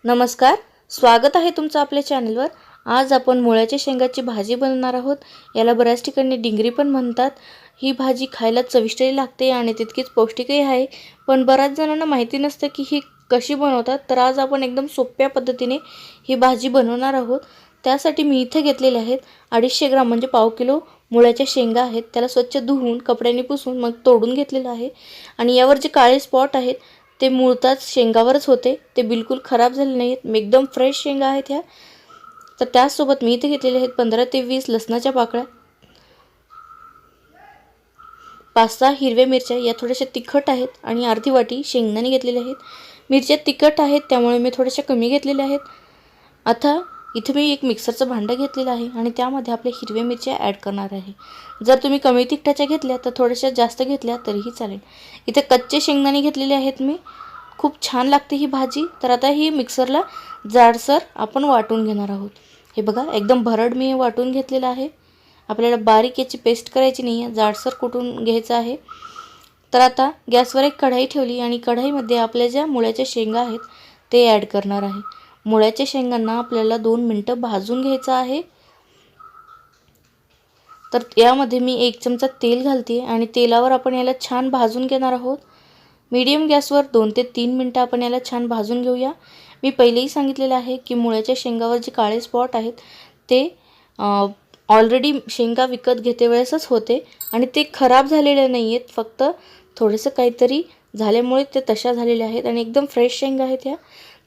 नमस्कार, स्वागत आहे तुमचं आपल्या चॅनलवर। आज आपण मुळ्याच्या शेंगाची भाजी बनवणार आहोत। याला बऱ्याच ठिकाणी डिंगरी पण म्हणतात। ही भाजी खायला चविष्टही लागते आणि तितकीच पौष्टिकही आहे, पण बऱ्याच जणांना माहिती नसते की ही कशी बनवतात। तर आज आपण एकदम सोप्या पद्धतीने ही भाजी बनवणार आहोत। त्यासाठी मी इथे घेतलेले आहेत 250 ग्राम म्हणजे पाव किलो मुळ्याच्या शेंगा आहेत। त्याला स्वच्छ धुवून कपड्याने पुसून मग तोडून घेतलेलं आहे आणि यावर जे काळे स्पॉट आहेत ते मुळताच शेंगावरच होते, ते बिलकुल खराब झाले नाहीत। एकदम फ्रेश शेंगा आहेत ह्या। तर त्यासोबत मी इथे घेतलेले आहेत 15 ते 20 लसणाच्या पाकळ्या, 5-6 हिरव्या मिरच्या, या थोड्याशा तिखट आहेत आणि अर्धी वाटी शेंगदाणे घेतलेले आहेत। मिरच्या तिखट आहेत त्यामुळे मी थोड्याशा कमी घेतलेल्या आहेत। आता इथे मी एक मिक्सरचं भांडं घेतलेलं आहे आणि त्यामध्ये आपल्या हिरव्या मिरच्या ॲड करणार आहे। जर तुम्ही कमी तिखटाच्या घेतल्या तर थोड्याशा जास्त घेतल्या तरीही चालेल। इथे कच्चे शेंगदाणे घेतलेले आहेत मी, खूप छान लागते ही भाजी। तर आता ही मिक्सरला जाडसर आपण वाटून घेणार आहोत। हे बघा, एकदम भरड मी वाटून घेतलेलं आहे। आपल्याला बारीक याची पेस्ट करायची नाही आहे, जाडसर कुटून घ्यायचं आहे। तर आता गॅसवर एक कढाई ठेवली आणि कढाईमध्ये आपल्या ज्या मुळ्याच्या शेंगा आहेत ते ॲड करणार आहे। मुळ्याच्या शेंगांना आपल्याला 2 मिनिटं भाजून घ्यायचं आहे। तर यामध्ये मी 1 चमचा तेल घालते आणि तेलावर आपण याला छान भाजून घेणार आहोत। मीडियम गॅसवर 2 ते 3 मिनिटं आपण याला छान भाजून घेऊया। मी पहिलेही सांगितलेलं आहे की मुळ्याच्या शेंगावर जे काळे स्पॉट आहेत ते ऑलरेडी शेंगा विकत घेते वेळेसच होते आणि ते खराब झालेले नाही आहेत, फक्त थोडंसं काहीतरी झाल्यामुळे ते तशा झालेल्या आहेत आणि एकदम फ्रेश शेंगा आहेत ह्या।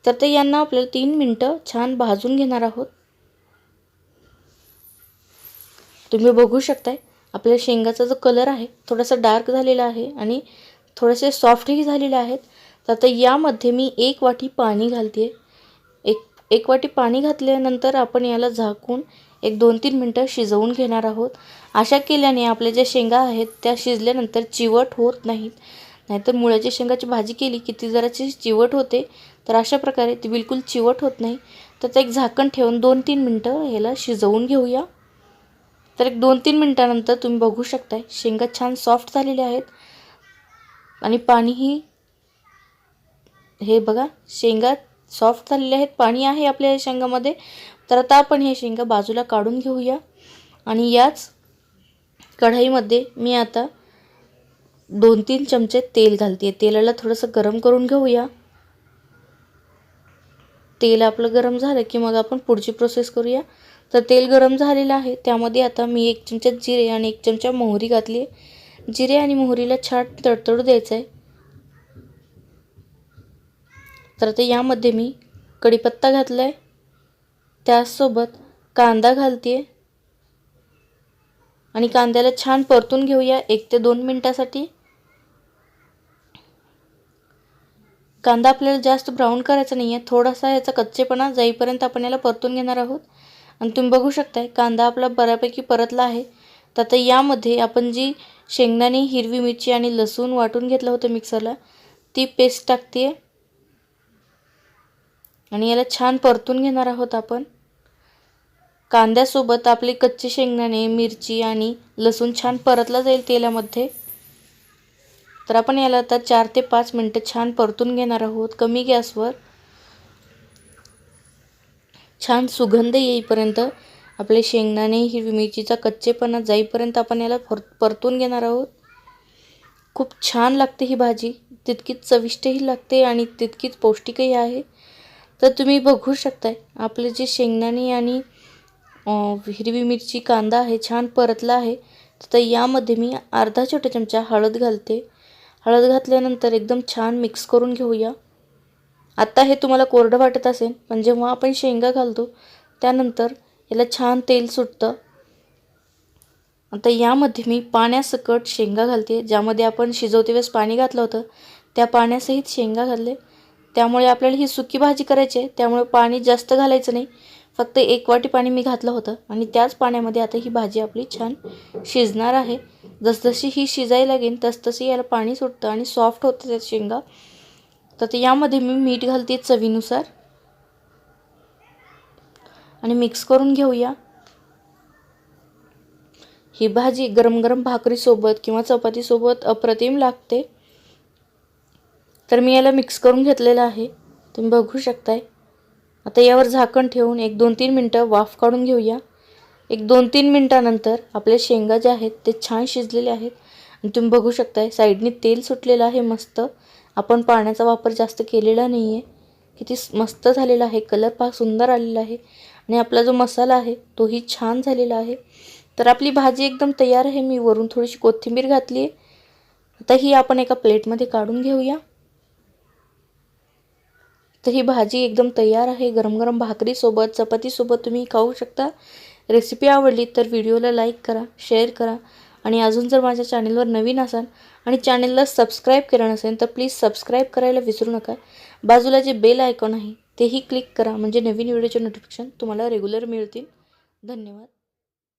तर ते यांना आपल्याला 3 मिनिटं छान भाजून घेणार आहोत। तुम्ही बघू शकताय आपल्या शेंगाचा जो कलर आहे थोडासा डार्क झालेला आहे आणि थोडेसे सॉफ्टही झालेले आहेत। तर आता यामध्ये मी 1 वाटी पाणी घालते। एक वाटी पाणी घातल्यानंतर आपण याला झाकून 1-2-3 मिनिटं शिजवून घेणार आहोत। अशा केल्याने आपल्या ज्या शेंगा आहेत त्या शिजल्यानंतर चिवट होत नाहीत, नाहीतर मुळ्याच्या शेंगाची भाजी केली की ती जराशी चिवट होते। तर अशा प्रकारे ती बिलकुल चिवट होत नाही। तर ते एक झाकण ठेवून 2-3 मिनिटं याला शिजवून घेऊया। तर एक 2-3 मिनिटानंतर तुम्ही बघू शकताय शेंगा छान सॉफ्ट झालेल्या आहेत आणि पाणीही, हे बघा, शेंगा सॉफ्ट झालेल्या आहेत, पाणी आहे आपल्या शेंगामध्ये। तर आता आपण हे शेंगा बाजूला काढून घेऊया आणि याच कढईमध्ये मी आता 2-3 चमचे तेल घालते। तेलाला थोडंसं गरम करून घेऊया। तेल आपलं गरम झालं की मग आपण पुढची प्रोसेस करूया। तर तेल गरम झालेलं आहे, त्यामध्ये आता मी 1 चमचा जिरे आणि 1 चमचा मोहरी घातली। जिरे आणि मोहरीला छान तडतडू द्यायचं आहे। तर आता यामध्ये मी कढीपत्ता घातला आहे, त्यासोबत कांदा घालते आणि कांद्याला छान परतून घेऊया 1 ते 2 मिनिटासाठी। कांदा आपल्याला जास्त ब्राऊन करायचा नाही आहे, थोडासा याचा कच्चेपणा जाईपर्यंत आपण याला परतून घेणार आहोत। आणि तुम्ही बघू शकताय कांदा आपला बऱ्यापैकी परतला आहे। तर आता यामध्ये आपण जी शेंगदाणे, हिरवी मिरची आणि लसूण वाटून घेतलं होतं मिक्सरला, ती पेस्ट टाकते आणि याला छान परतून घेणार आहोत आपण। कांद्यासोबत आपले कच्चे शेंगदाणे, मिरची आणि लसूण छान परतला जाईल तेलामध्ये। तर आपण याला आता 4 ते 5 मिनिटं छान परतून घेणार आहोत कमी गॅसवर। छान सुगंध येईपर्यंत, आपले शेंगदाणे, हिरवी मिरचीचा कच्चेपणा जाईपर्यंत आपण याला परतून घेणार आहोत। खूप छान लागते ही भाजी, तितकीच चविष्टही लागते आणि तितकीच पौष्टिकही आहे। तर तुम्ही बघू शकताय आपले जे शेंगदाणे आणि हिरवी मिरची, कांदा आहे छान परतला आहे। तर यामध्ये मी अर्धा छोटा चमचा हळद घालते। हळद घातल्यानंतर एकदम छान मिक्स करून घेऊया। आता हे तुम्हाला कोरडं वाटत असेल, पण जेव्हा आपण शेंगा घालतो त्यानंतर याला छान तेल सुटतं। आता यामध्ये मी पाण्यासकट शेंगा घालते, ज्यामध्ये आपण शिजवते वेळेस पाणी घातलं होतं त्या पाण्यासहित शेंगा घालले। त्यामुळे आपल्याला ही सुकी भाजी करायची आहे, त्यामुळे पाणी जास्त घालायचं नाही, फक्त 1 वाटी पाणी मी घातलं होतं आणि त्याच पाण्यामध्ये आता ही भाजी आपली छान शिजणार आहे। जसजशी ही शिजायला लागेल तसतशी याला पाणी सुटतं आणि सॉफ्ट होतं त्या शेंगा। तर यामध्ये मी मीठ घालते चवीनुसार आणि मिक्स करून घेऊया। ही भाजी गरम गरम भाकरीसोबत किंवा चपातीसोबत अप्रतिम लागते। तर मी याला मिक्स करून घेतलेलं आहे, तुम्ही बघू शकताय। आता यावर झाकण ठेवून 1-2-3 मिनटं वाफ काढून घेऊया. 1-2-3 मिनटानंतर आपल्या शेंगा ज्या आहेत ते छान शिजलेले आहेत आणि तुम्ही बघू शकताय साईडनी तेल सुटलेलं आहे मस्त. आपण पाण्याचा वापर जास्त केलेला नाही आहे. किती मस्त झालेला आहे, कलर फार सुंदर आलेला आहे आणि आपला जो मसाला आहे तोही छान झालेला आहे. तर आपली भाजी एकदम तयार आहे. मी वरून थोडीशी कोथिंबीर घातली आहे. आता ही आपण एका प्लेटमध्ये काढून घेऊया. तर ही भाजी एकदम तयार आहे. गरम गरम भाकरीसोबत, चपातीसोबत तुम्ही खाऊ शकता. रेसिपी आवडली तर व्हिडिओला लाईक करा, शेअर करा आणि अजून जर माझ्या चॅनलवर नवीन असाल आणि चॅनलला सबस्क्राईब केलं नसेल तर प्लीज सबस्क्राईब करायला विसरू नका. बाजूला जे बेल आयकॉन आहे तेही क्लिक करा म्हणजे नवीन व्हिडिओचे नोटिफिकेशन तुम्हाला रेग्युलर मिळतील. धन्यवाद.